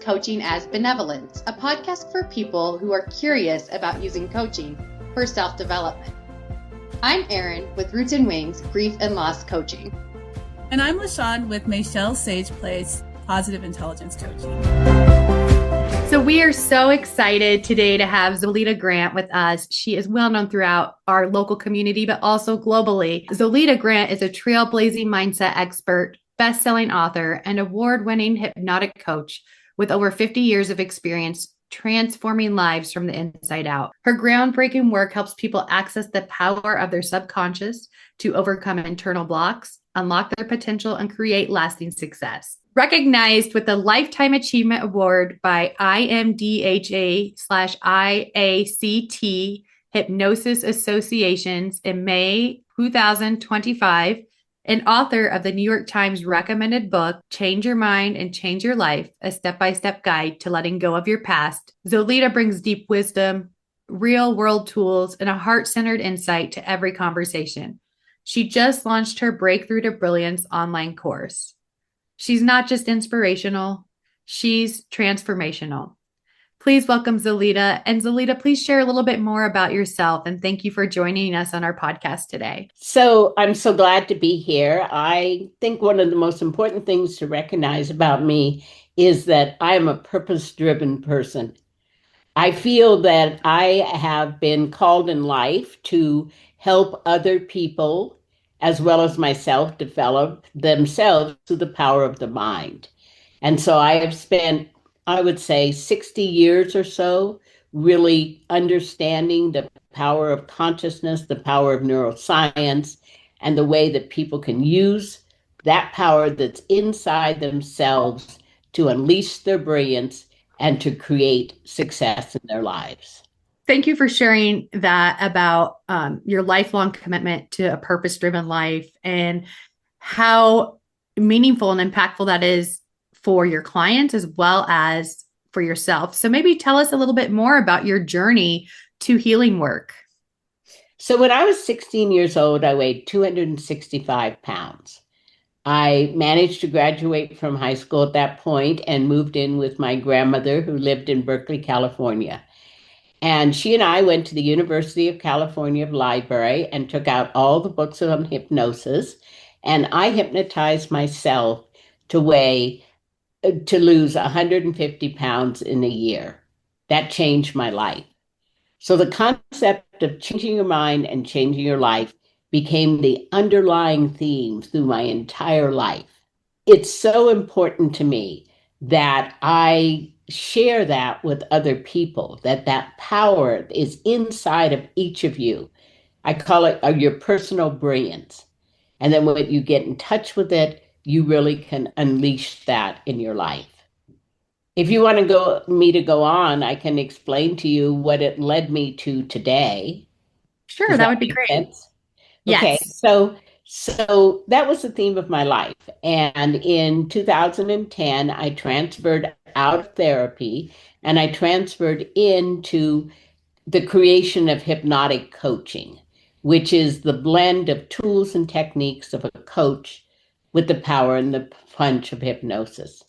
Coaching as Benevolence, a podcast for people who are curious about using coaching for self-development. I'm Erin with Roots and Wings Grief and Loss Coaching. And I'm LaShawn with Michelle Sage Place Positive Intelligence Coaching. So we are so excited today to have Zoilita Grant with us. She is well known throughout our local community, but also globally. Zoilita Grant is a trailblazing mindset expert, best-selling author, and award-winning hypnotic coach with over 50 years of experience transforming lives from the inside out. Her groundbreaking work helps people access the power of their subconscious to overcome internal blocks, unlock their potential, and create lasting success. Recognized with the Lifetime Achievement Award by IMDHA/IACT Hypnosis Associations in May 2025, and author of the New York Times recommended book, Change Your Mind and Change Your Life, a step-by-step guide to letting go of your past, Zoilita brings deep wisdom, real-world tools, and a heart-centered insight to every conversation. She just launched her Breakthrough to Brilliance online course. She's not just inspirational, she's transformational. Please welcome Zoilita. And Zoilita, please share a little bit more about yourself. And thank you for joining us on our podcast today. So I'm so glad to be here. I think one of the most important things to recognize about me is that I am a purpose-driven person. I feel that I have been called in life to help other people as well as myself develop themselves through the power of the mind. And so I have spent, I would say, 60 years or so really understanding the power of consciousness, the power of neuroscience, and the way that people can use that power that's inside themselves to unleash their brilliance and to create success in their lives. Thank you for sharing that about your lifelong commitment to a purpose-driven life and how meaningful and impactful that is for your clients as well as for yourself. So maybe tell us a little bit more about your journey to healing work. So when I was 16 years old, I weighed 265 pounds. I managed to graduate from high school at that point and moved in with my grandmother who lived in Berkeley, California. And she and I went to the University of California Library and took out all the books on hypnosis. And I hypnotized myself to lose 150 pounds in a year. That changed my life. So the concept of changing your mind and changing your life became the underlying theme through my entire life. It's so important to me that I share that with other people, that power is inside of each of you. I call it your personal brilliance. And then when you get in touch with it, you really can unleash that in your life. If you want me to go on, I can explain to you what it led me to today. Sure, that would be great. Sense? Yes. Okay, so that was the theme of my life. And in 2010, I transferred out of therapy and I transferred into the creation of hypnotic coaching, which is the blend of tools and techniques of a coach with the power and the punch of hypnosis.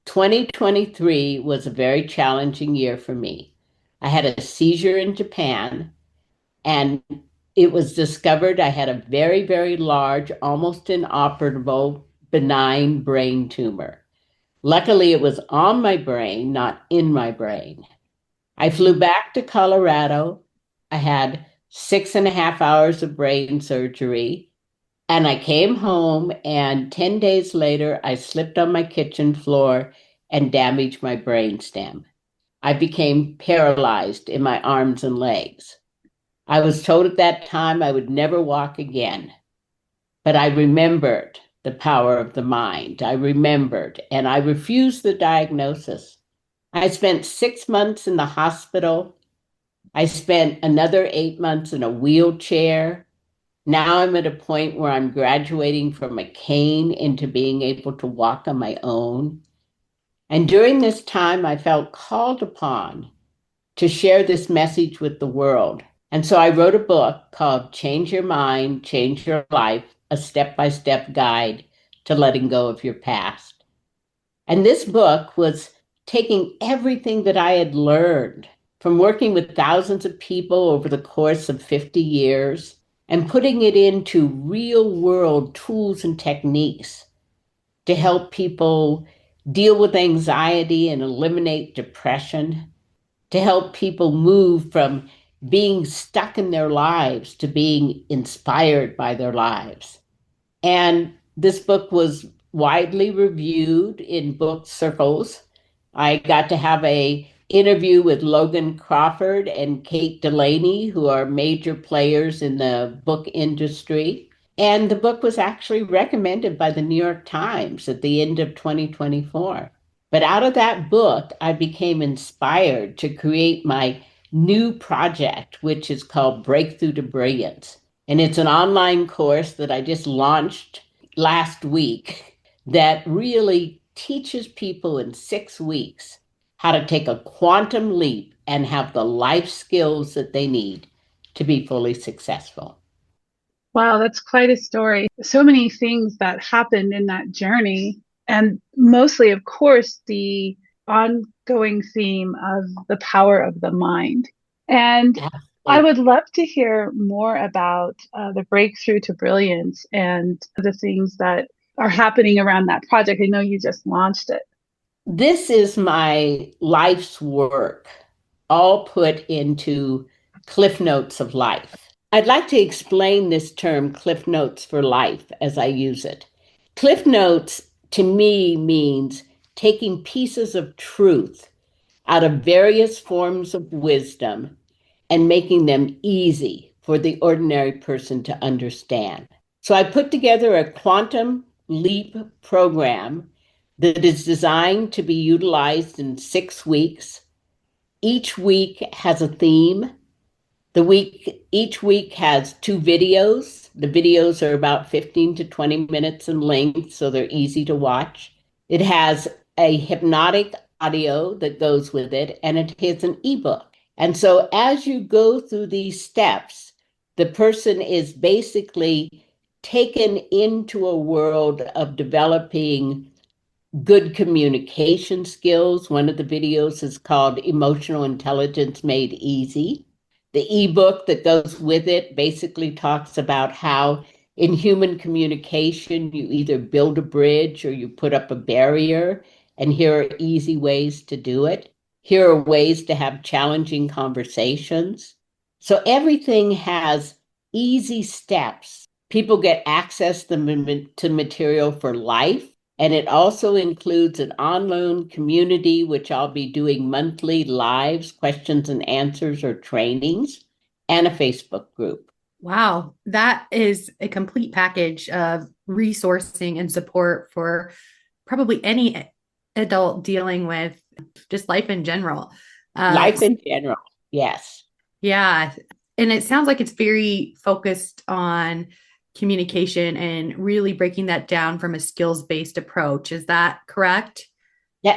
2023 was a very challenging year for me. I had a seizure in Japan, and it was discovered I had a very, very large, almost inoperable, benign brain tumor. Luckily, it was on my brain, not in my brain. I flew back to Colorado. I had 6.5 hours of brain surgery, and I came home, and 10 days later, I slipped on my kitchen floor and damaged my brainstem. I became paralyzed in my arms and legs. I was told at that time I would never walk again, but I remembered the power of the mind. I remembered, and I refused the diagnosis. I spent 6 months in the hospital. I spent another 8 months in a wheelchair. Now I'm at a point where I'm graduating from a cane into being able to walk on my own. And during this time, I felt called upon to share this message with the world. And so I wrote a book called Change Your Mind, Change Your Life, a step-by-step guide to letting go of your past. And this book was taking everything that I had learned from working with thousands of people over the course of 50 years and putting it into real world tools and techniques to help people deal with anxiety and eliminate depression, to help people move from being stuck in their lives to being inspired by their lives. And this book was widely reviewed in book circles. I got to have a interview with Logan Crawford and Kate Delaney, who are major players in the book industry. And the book was actually recommended by the New York Times at the end of 2024. But out of that book, I became inspired to create my new project, which is called Breakthrough to Brilliance. And it's an online course that I just launched last week that really teaches people in 6 weeks how to take a quantum leap and have the life skills that they need to be fully successful. Wow, that's quite a story. So many things that happened in that journey, and mostly, of course, the ongoing theme of the power of the mind. And I Absolutely. would love to hear more about the breakthrough to brilliance and the things that are happening around that project. I know you just launched it. This is my life's work, all put into Cliff Notes of Life. I'd like to explain this term, Cliff Notes for Life, as I use it. Cliff Notes to me means taking pieces of truth out of various forms of wisdom and making them easy for the ordinary person to understand. So I put together a quantum leap program that is designed to be utilized in 6 weeks. Each week has a theme. Each week has two videos. The videos are about 15 to 20 minutes in length, so they're easy to watch. It has a hypnotic audio that goes with it, and it has an ebook. And so as you go through these steps, the person is basically taken into a world of developing good communication skills. One of the videos is called Emotional Intelligence Made Easy. The ebook that goes with it basically talks about how in human communication, you either build a bridge or you put up a barrier. And here are easy ways to do it. Here are ways to have challenging conversations. So everything has easy steps. People get access to material for life. And it also includes an online community, which I'll be doing monthly lives, questions and answers, or trainings, and a Facebook group. Wow, that is a complete package of resourcing and support for probably any adult dealing with just life in general. Uh, Life in general, yes. yeah. And it sounds like it's very focused on communication and really breaking that down from a skills based approach. Is that correct?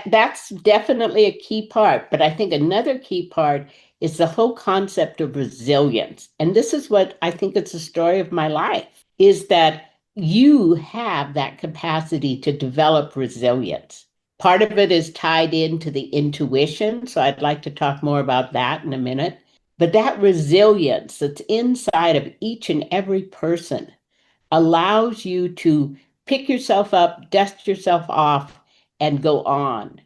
That's definitely a key part. But I think another key part is the whole concept of resilience. And this is what I think it's the story of my life, is that you have that capacity to develop resilience. Part of it is tied into the intuition. So I'd like to talk more about that in a minute. But that resilience that's inside of each and every person allows you to pick yourself up, dust yourself off, and go on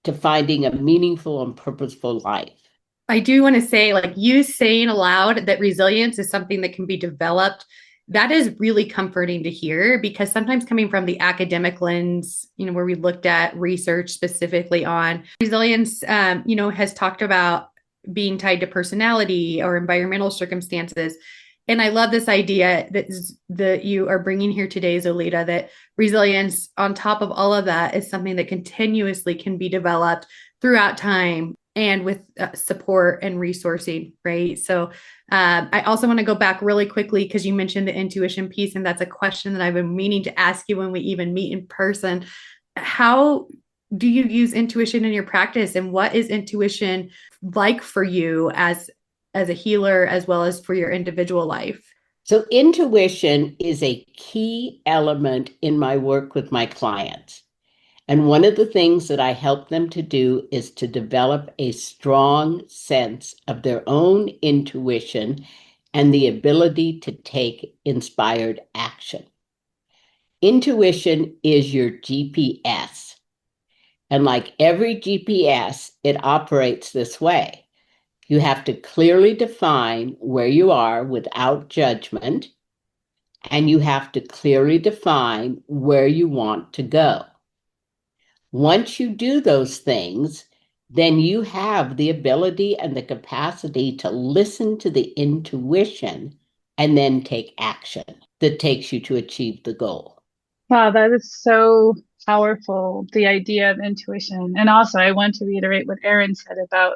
to finding a meaningful and purposeful life. I do want to say, like you saying aloud that resilience is something that can be developed. That is really comforting to hear because sometimes coming from the academic lens, where we looked at research specifically on resilience, has talked about being tied to personality or environmental circumstances. And I love this idea that you are bringing here today, Zoilita, that resilience on top of all of that is something that continuously can be developed throughout time and with support and resourcing, right? So I also want to go back really quickly because you mentioned the intuition piece, and that's a question that I've been meaning to ask you when we even meet in person. How do you use intuition in your practice, and what is intuition like for you as a healer as well as for your individual life? So, intuition is a key element in my work with my clients. And one of the things that I help them to do is to develop a strong sense of their own intuition and the ability to take inspired action. Intuition is your GPS. And like every GPS, it operates this way. You have to clearly define where you are without judgment, and you have to clearly define where you want to go. Once you do those things, then you have the ability and the capacity to listen to the intuition and then take action that takes you to achieve the goal. Wow, that is so powerful, the idea of intuition. And also, I want to reiterate what Erin said about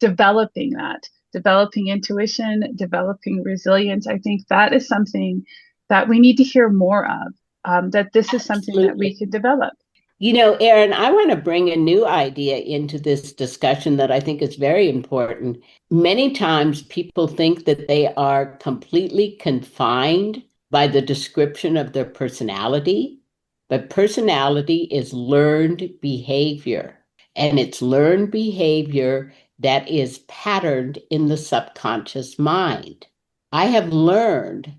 developing that, developing intuition, developing resilience. I think that is something that we need to hear more of, that this is something that we Absolutely. can develop. You know, Erin, I want to bring a new idea into this discussion that I think is very important. Many times people think that they are completely confined by the description of their personality, but personality is learned behavior, and it's learned behavior that is patterned in the subconscious mind. I have learned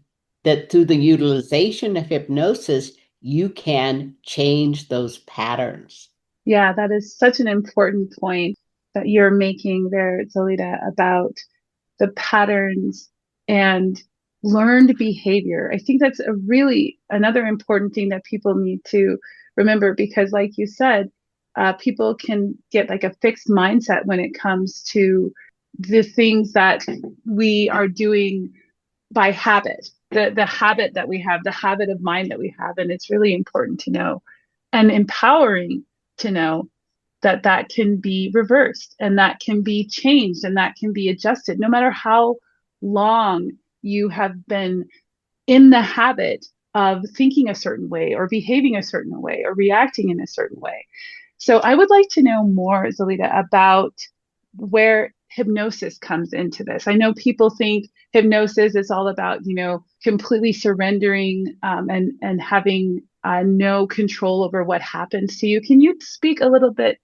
that through the utilization of hypnosis, you can change those patterns. Yeah, that is such an important point that you're making there, Zoilita, about the patterns and learned behavior. I think that's a really another important thing that people need to remember because, like you said, people can get like a fixed mindset when it comes to the things that we are doing by habit, the habit that we have, the habit of mind that we have. And it's really important to know and empowering to know that that can be reversed and that can be changed and that can be adjusted no matter how long you have been in the habit of thinking a certain way or behaving a certain way or reacting in a certain way. So I would like to know more, Zoilita, about where hypnosis comes into this. I know people think hypnosis is all about, completely surrendering and having no control over what happens to you. Can you speak a little bit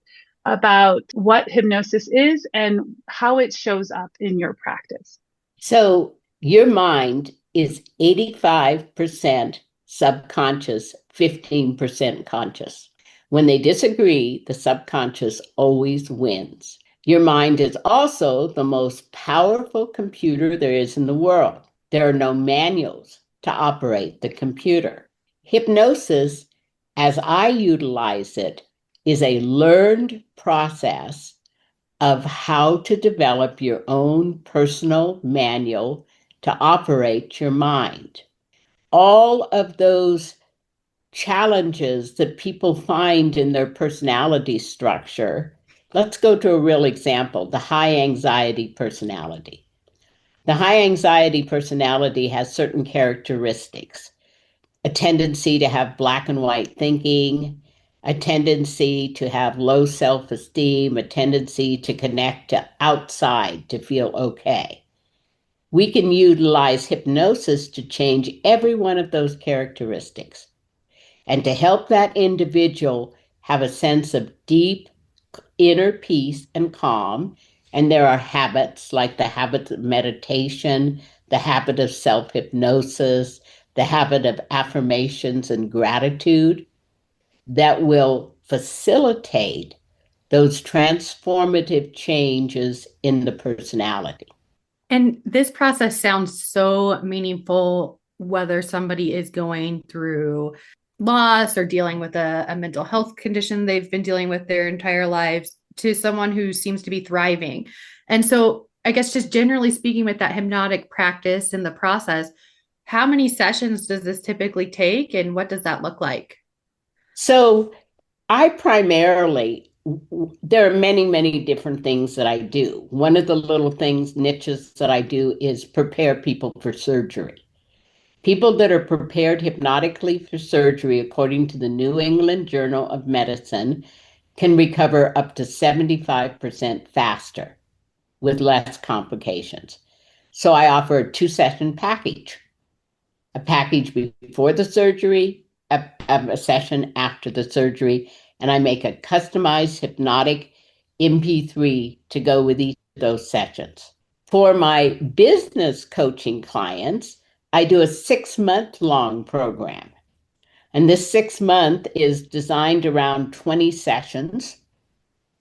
about what hypnosis is and how it shows up in your practice? So, your mind is 85% subconscious, 15% conscious. When they disagree, the subconscious always wins. Your mind is also the most powerful computer there is in the world. There are no manuals to operate the computer. Hypnosis, as I utilize it, is a learned process of how to develop your own personal manual to operate your mind. All of those challenges that people find in their personality structure. Let's go to a real example, the high anxiety personality. The high anxiety personality has certain characteristics, a tendency to have black and white thinking, a tendency to have low self-esteem, a tendency to connect to outside to feel okay. We can utilize hypnosis to change every one of those characteristics and to help that individual have a sense of deep inner peace and calm. And there are habits like the habit of meditation, the habit of self hypnosis, the habit of affirmations and gratitude that will facilitate those transformative changes in the personality. And this process sounds so meaningful, whether somebody is going through loss or dealing with a mental health condition they've been dealing with their entire lives to someone who seems to be thriving. And so, I guess, just generally speaking, with that hypnotic practice and the process, how many sessions does this typically take and what does that look like? So, I primarily, there are many, many different things that I do. One of the little things, niches that I do is prepare people for surgery. People that are prepared hypnotically for surgery, according to the New England Journal of Medicine, can recover up to 75% faster with less complications. So I offer a 2 session package, a package before the surgery, a session after the surgery, and I make a customized hypnotic MP3 to go with each of those sessions. For my business coaching clients, I do a 6-month long program. And this 6 month is designed around 20 sessions.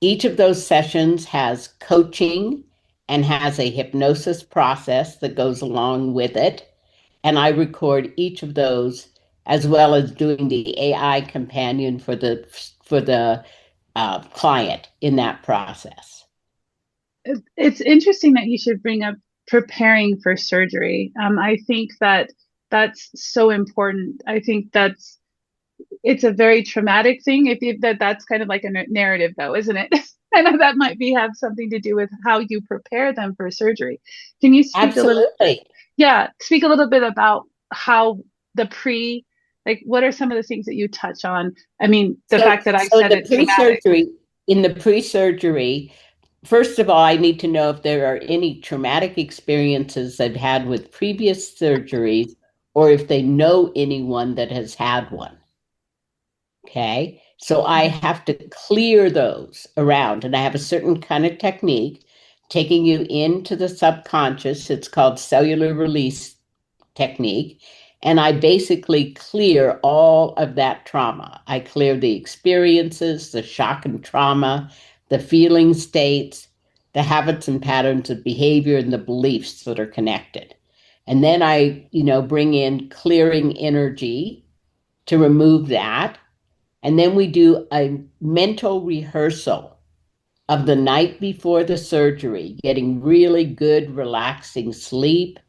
Each of those sessions has coaching and has a hypnosis process that goes along with it. And I record each of those as well as doing the AI companion for the client in that process. It's interesting that you should bring up preparing for surgery. I think that that's so important. I think it's a very traumatic thing. That's kind of like a narrative, though, isn't it? I know that might have something to do with how you prepare them for surgery. Can you Absolutely. speak a little bit about how the pre, like, what are some of the things that you touch on? I mean, the fact that I So said it's traumatic. in the pre-surgery, first of all, I need to know if there are any traumatic experiences they've had with previous surgeries or if they know anyone that has had one. Okay. So I have to clear those around, and I have a certain kind of technique taking you into the subconscious. It's called cellular release technique. And I basically clear all of that trauma. I clear the experiences, the shock and trauma, the feeling states, the habits and patterns of behavior, and the beliefs that are connected. And then I, bring in clearing energy to remove that. And then we do a mental rehearsal of the night before the surgery, getting really good, relaxing sleep,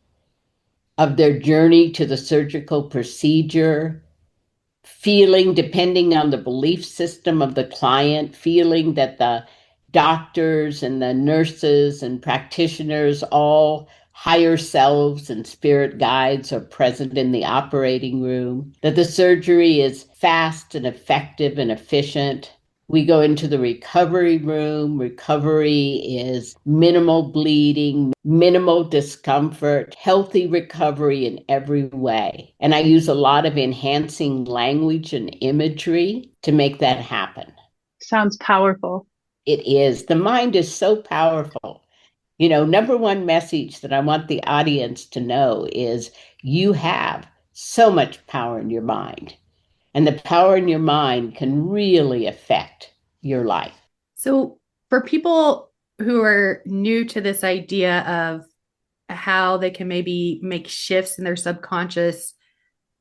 of their journey to the surgical procedure, feeling, depending on the belief system of the client, feeling that the doctors and the nurses and practitioners, all higher selves and spirit guides, are present in the operating room, that the surgery is fast and effective and efficient. We go into the recovery room. Recovery is minimal bleeding, minimal discomfort, healthy recovery in every way. And I use a lot of enhancing language and imagery to make that happen. Sounds powerful. It is. The mind is so powerful. Number one message that I want the audience to know is you have so much power in your mind. And the power in your mind can really affect your life. So, for people who are new to this idea of how they can maybe make shifts in their subconscious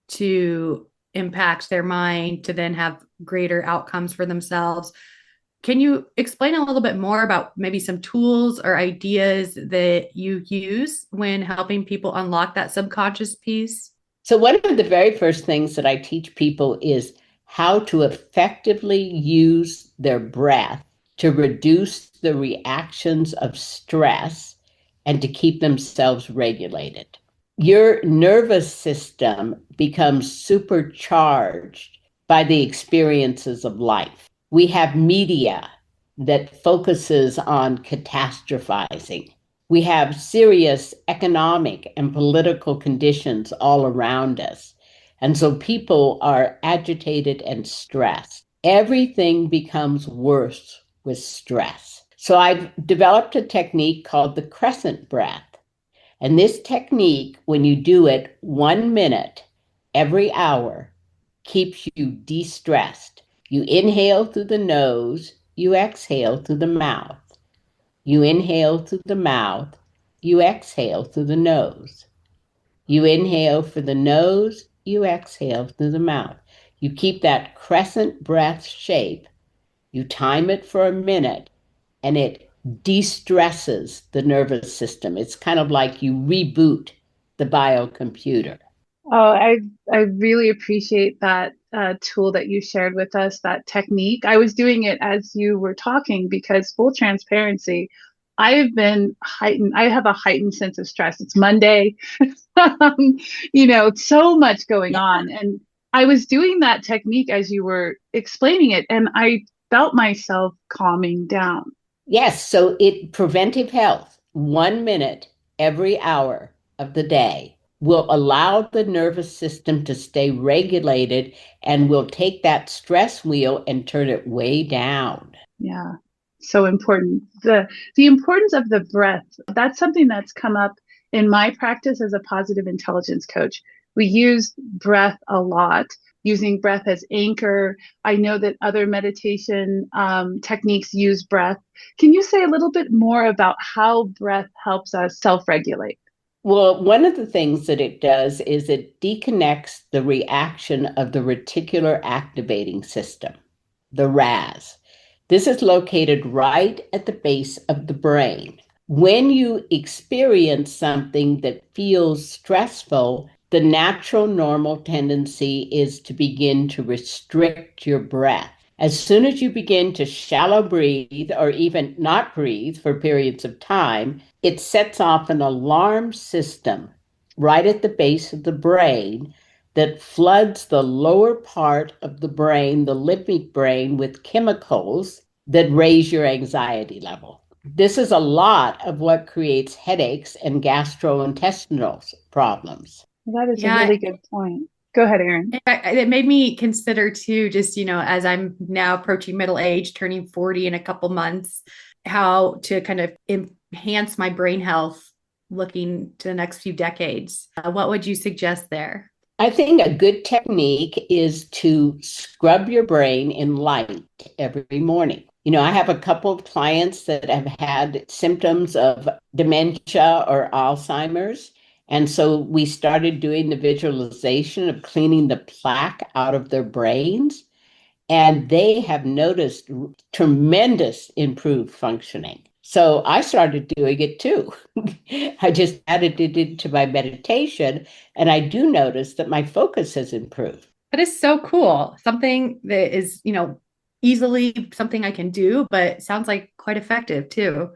to impact their mind to then have greater outcomes for themselves, can you explain a little bit more about maybe some tools or ideas that you use when helping people unlock that subconscious piece? So, one of the very first things that I teach people is how to effectively use their breath to reduce the reactions of stress and to keep themselves regulated. Your nervous system becomes supercharged by the experiences of life. We have media that focuses on catastrophizing. We have serious economic and political conditions all around us. And so people are agitated and stressed. Everything becomes worse with stress. So I've developed a technique called the crescent breath. And this technique, when you do it 1 minute every hour, keeps you de-stressed. You inhale through the nose, you exhale through the mouth. You inhale through the mouth, you exhale through the nose. You inhale for the nose, you exhale through the mouth. You keep that crescent breath shape. You time it for a minute, and it de-stresses the nervous system. It's kind of like you reboot the biocomputer. Oh, I really appreciate that tool that you shared with us, that technique. I was doing it as you were talking because full transparency, I have a heightened sense of stress. It's Monday, so much going on. And I was doing that technique as you were explaining it, and I felt myself calming down. Yes, so preventive health, 1 minute every hour of the day. will allow the nervous system to stay regulated and will take that stress wheel and turn it way down. Yeah. So important. The importance of the breath. That's something that's come up in my practice as a positive intelligence coach. We use breath a lot, using breath as anchor. I know that other meditation techniques use breath. Can you say a little bit more about how breath helps us self-regulate? Well, one of the things that it does is it deconnects the reaction of the reticular activating system, the RAS. This is located right at the base of the brain. When you experience something that feels stressful, the natural normal tendency is to begin to restrict your breath. As soon as you begin to shallow breathe or even not breathe for periods of time, it sets off an alarm system right at the base of the brain that floods the lower part of the brain, the limbic brain, with chemicals that raise your anxiety level. This is a lot of what creates headaches and gastrointestinal problems. That is a Yeah, really good point. Go ahead, Erin. it made me consider too, just, as I'm now approaching middle age, turning 40 in a couple months, how to kind of enhance my brain health looking to the next few decades. What would you suggest there? I think a good technique is to scrub your brain in light every morning. I have a couple of clients that have had symptoms of dementia or Alzheimer's. And so we started doing the visualization of cleaning the plaque out of their brains. And they have noticed tremendous improved functioning. So I started doing it too. I just added it into my meditation, and I do notice that my focus has improved. That is so cool. Something that is, easily something I can do, but sounds like quite effective too.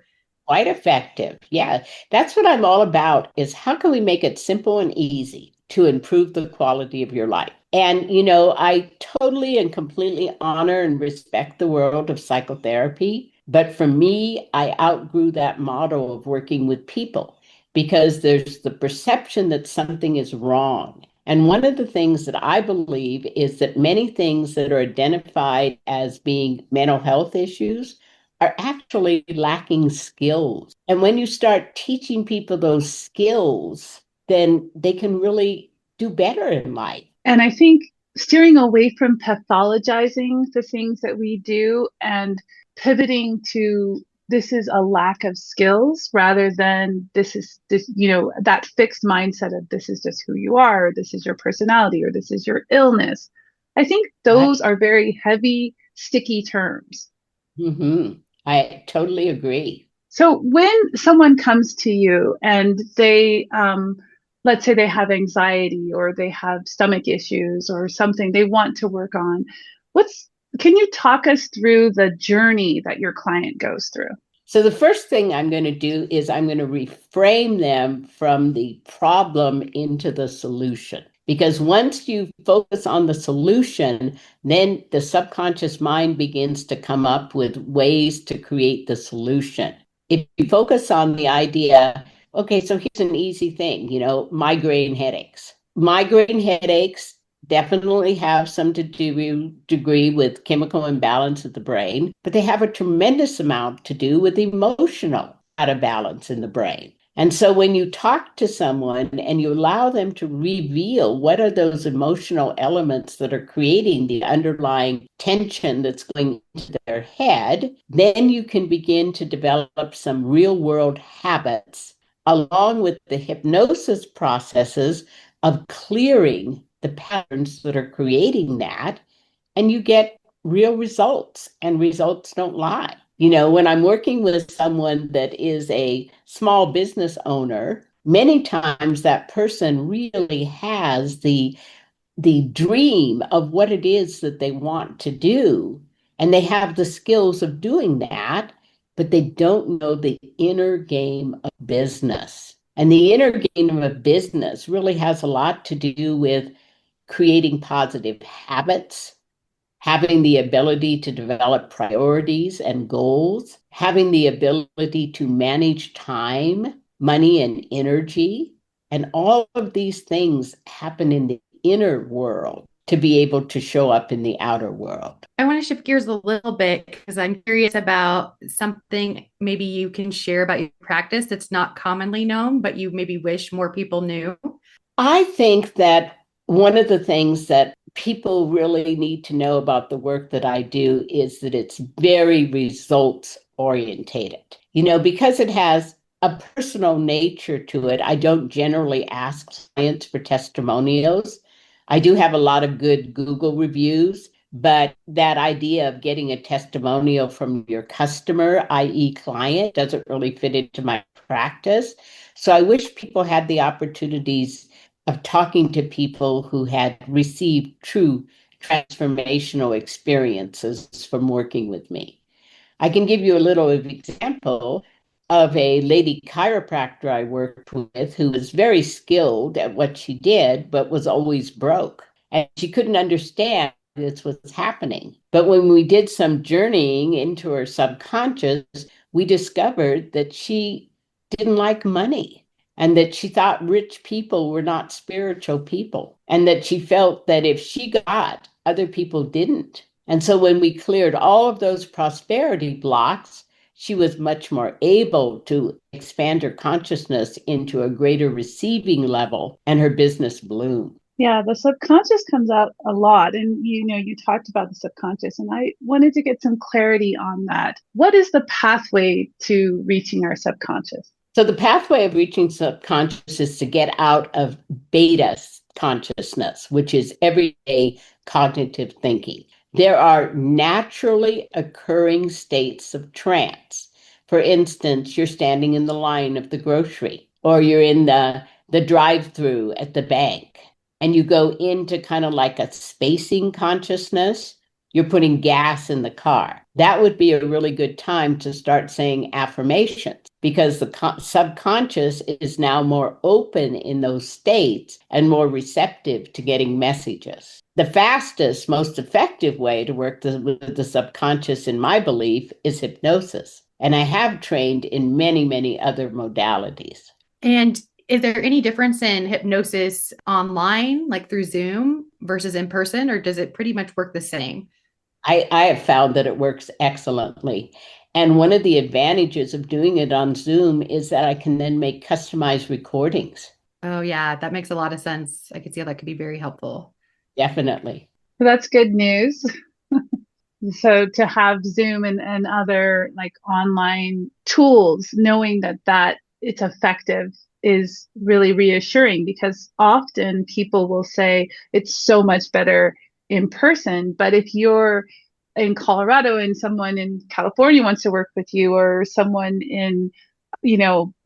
Quite effective. Yeah, that's what I'm all about is how can we make it simple and easy to improve the quality of your life? And, I totally and completely honor and respect the world of psychotherapy. But for me, I outgrew that model of working with people because there's the perception that something is wrong. And one of the things that I believe is that many things that are identified as being mental health issues are actually lacking skills. And when you start teaching people those skills, then they can really do better in life. And I think steering away from pathologizing the things that we do and pivoting to this is a lack of skills rather than this is this, that fixed mindset of this is just who you are, or this is your personality, or this is your illness. I think those Right. are very heavy, sticky terms. Mm-hmm. I totally agree. So when someone comes to you and let's say they have anxiety or they have stomach issues or something they want to work on, can you talk us through the journey that your client goes through? So the first thing I'm going to do is I'm going to reframe them from the problem into the solution. Because once you focus on the solution, then the subconscious mind begins to come up with ways to create the solution. If you focus on the idea, okay, so here's an easy thing, migraine headaches. Migraine headaches definitely have some to do degree with chemical imbalance of the brain, but they have a tremendous amount to do with emotional out of balance in the brain. And so when you talk to someone and you allow them to reveal what are those emotional elements that are creating the underlying tension that's going into their head, then you can begin to develop some real world habits along with the hypnosis processes of clearing the patterns that are creating that, and you get real results, and results don't lie. When I'm working with someone that is a small business owner, many times that person really has the dream of what it is that they want to do, and they have the skills of doing that, but they don't know the inner game of business. And the inner game of business really has a lot to do with creating positive habits, having the ability to develop priorities and goals, having the ability to manage time, money, and energy, And all of these things happen in the inner world to be able to show up in the outer world. I want to shift gears a little bit because I'm curious about something maybe you can share about your practice that's not commonly known, but you maybe wish more people knew. I think that one of the things that people really need to know about the work that I do is that it's very results orientated. Because it has a personal nature to it, I don't generally ask clients for testimonials. I do have a lot of good Google reviews, but that idea of getting a testimonial from your customer, i.e., client, doesn't really fit into my practice. So I wish people had the opportunities of talking to people who had received true transformational experiences from working with me. I can give you a little example of a lady chiropractor I worked with who was very skilled at what she did, but was always broke. And she couldn't understand this was happening. But when we did some journeying into her subconscious, we discovered that she didn't like money and that she thought rich people were not spiritual people, and that she felt that if she got, other people didn't. And so when we cleared all of those prosperity blocks, she was much more able to expand her consciousness into a greater receiving level, and her business bloomed. Yeah, the subconscious comes out a lot. And you talked about the subconscious, and I wanted to get some clarity on that. What is the pathway to reaching our subconscious? So the pathway of reaching subconscious is to get out of beta consciousness, which is everyday cognitive thinking. There are naturally occurring states of trance. For instance, you're standing in the line of the grocery, or you're in the drive-through at the bank, and you go into kind of like a spacing consciousness. You're putting gas in the car. That would be a really good time to start saying affirmations, because the subconscious is now more open in those states and more receptive to getting messages. The fastest, most effective way to work with the subconscious, in my belief, is hypnosis. And I have trained in many, many other modalities. And is there any difference in hypnosis online, like through Zoom versus in person, or does it pretty much work the same? I have found that it works excellently. And one of the advantages of doing it on Zoom is that I can then make customized recordings. Oh, yeah, that makes a lot of sense. I could see how that could be very helpful. Definitely. So that's good news. So to have Zoom and other like online tools, knowing that it's effective is really reassuring, because often people will say it's so much better in person. But if you're in Colorado and someone in California wants to work with you, or someone in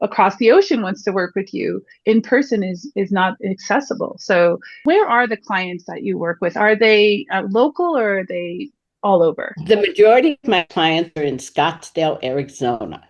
across the ocean wants to work with you, in person is not accessible. So where are the clients that you work with? Are they local, or are they all over? The majority of my clients are in Scottsdale, Arizona.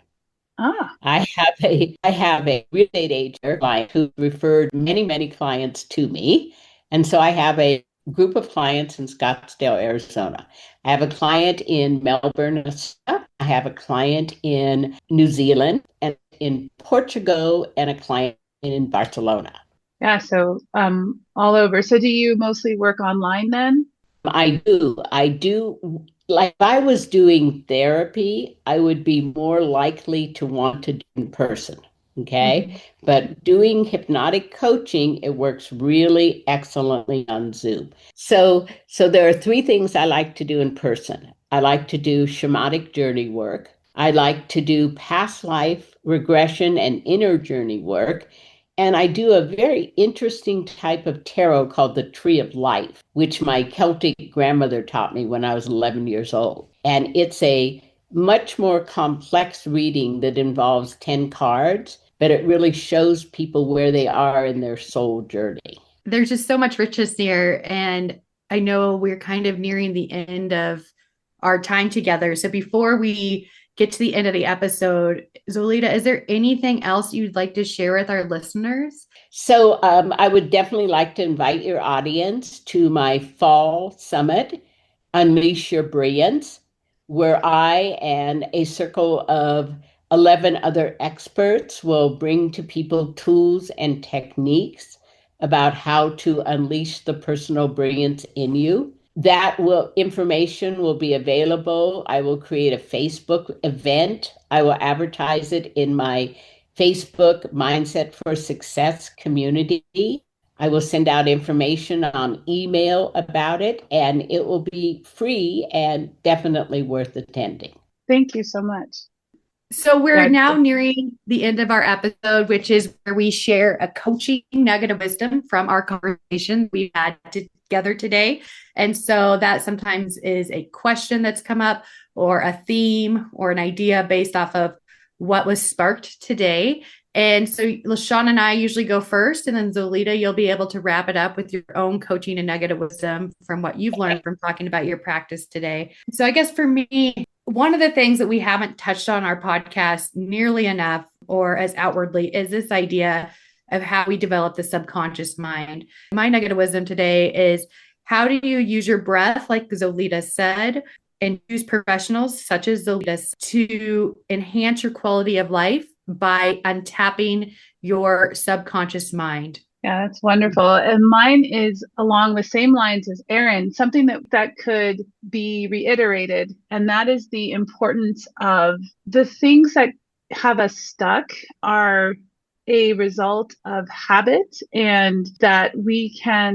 Ah, I have a real estate agent client who referred many, many clients to me. And so I have a group of clients in Scottsdale, Arizona. I have a client in Melbourne, Australia. I have a client in New Zealand and in Portugal, and a client in Barcelona. yeah. So all over. So do you mostly work online then? I do. I do. Like if I was doing therapy, I would be more likely to want to do in person. Okay. Mhm. But doing hypnotic coaching, it works really excellently on Zoom. So there are three things I like to do in person. I like to do shamanic journey work. I like to do past life regression and inner journey work. And I do a very interesting type of tarot called the Tree of Life, which my Celtic grandmother taught me when I was 11 years old. And it's a much more complex reading that involves 10 cards, but it really shows people where they are in their soul journey. There's just so much richness here. And I know we're kind of nearing the end of our time together. So before we get to the end of the episode, Zolita, is there anything else you'd like to share with our listeners? So I would definitely like to invite your audience to my fall summit, Unleash Your Brilliance, where I and a circle of 11 other experts will bring to people tools and techniques about how to unleash the personal brilliance in you. That will information will be available. I will create a Facebook event. I will advertise it in my Facebook Mindset for Success community. I will send out information on email about it, and it will be free and definitely worth attending. Thank you so much. So we're now nearing the end of our episode, which is where we share a coaching nugget of wisdom from our conversation we've had together today. And so that sometimes is a question that's come up or a theme or an idea based off of what was sparked today. And so LaShawn and I usually go first, and then Zoilita, you'll be able to wrap it up with your own coaching and nugget of wisdom from what you've learned from talking about your practice today. So I guess for me, one of the things that we haven't touched on our podcast nearly enough or as outwardly is this idea of how we develop the subconscious mind. My nugget of wisdom today is, how do you use your breath, like Zoilita said, and use professionals such as Zoilita to enhance your quality of life by untapping your subconscious mind? Yeah, that's wonderful. And mine is along the same lines as Erin, something that could be reiterated. And that is the importance of the things that have us stuck are a result of habit, and that we have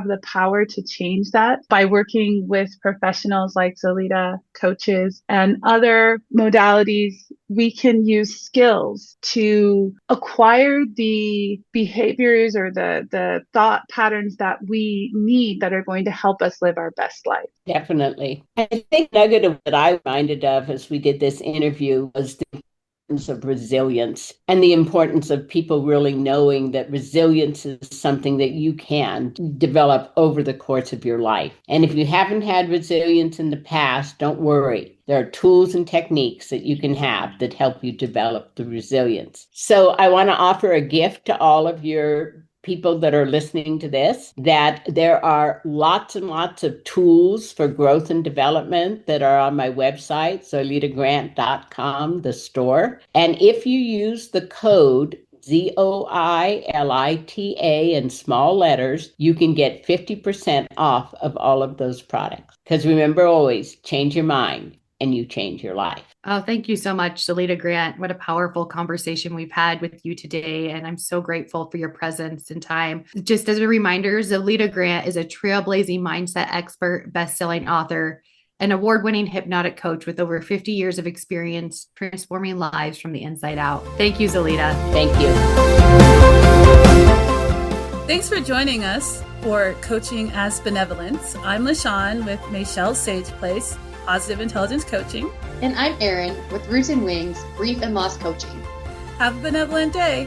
the power to change that by working with professionals like Zoilita, coaches, and other modalities. We can use skills to acquire the behaviors or the thought patterns that we need that are going to help us live our best life. Definitely. I think nugget that I reminded of as we did this interview was the of resilience and the importance of people really knowing that resilience is something that you can develop over the course of your life. And if you haven't had resilience in the past, don't worry. There are tools and techniques that you can have that help you develop the resilience. So I want to offer a gift to all of your people that are listening to this, that there are lots and lots of tools for growth and development that are on my website, zoilitagrant.com, the store. And if you use the code ZOILITA in small letters, you can get 50% off of all of those products. Because remember, always change your mind and you change your life. Oh, thank you so much, Zoilita Grant. What a powerful conversation we've had with you today. And I'm so grateful for your presence and time. Just as a reminder, Zoilita Grant is a trailblazing mindset expert, best-selling author, an award-winning hypnotic coach with over 50 years of experience transforming lives from the inside out. Thank you, Zoilita. Thank you. Thanks for joining us for Coaching as Benevolence. I'm LaShawn with Maychelle Sage Place, Positive Intelligence Coaching. And I'm Erin with Roots and Wings, Grief and Loss Coaching. Have a benevolent day.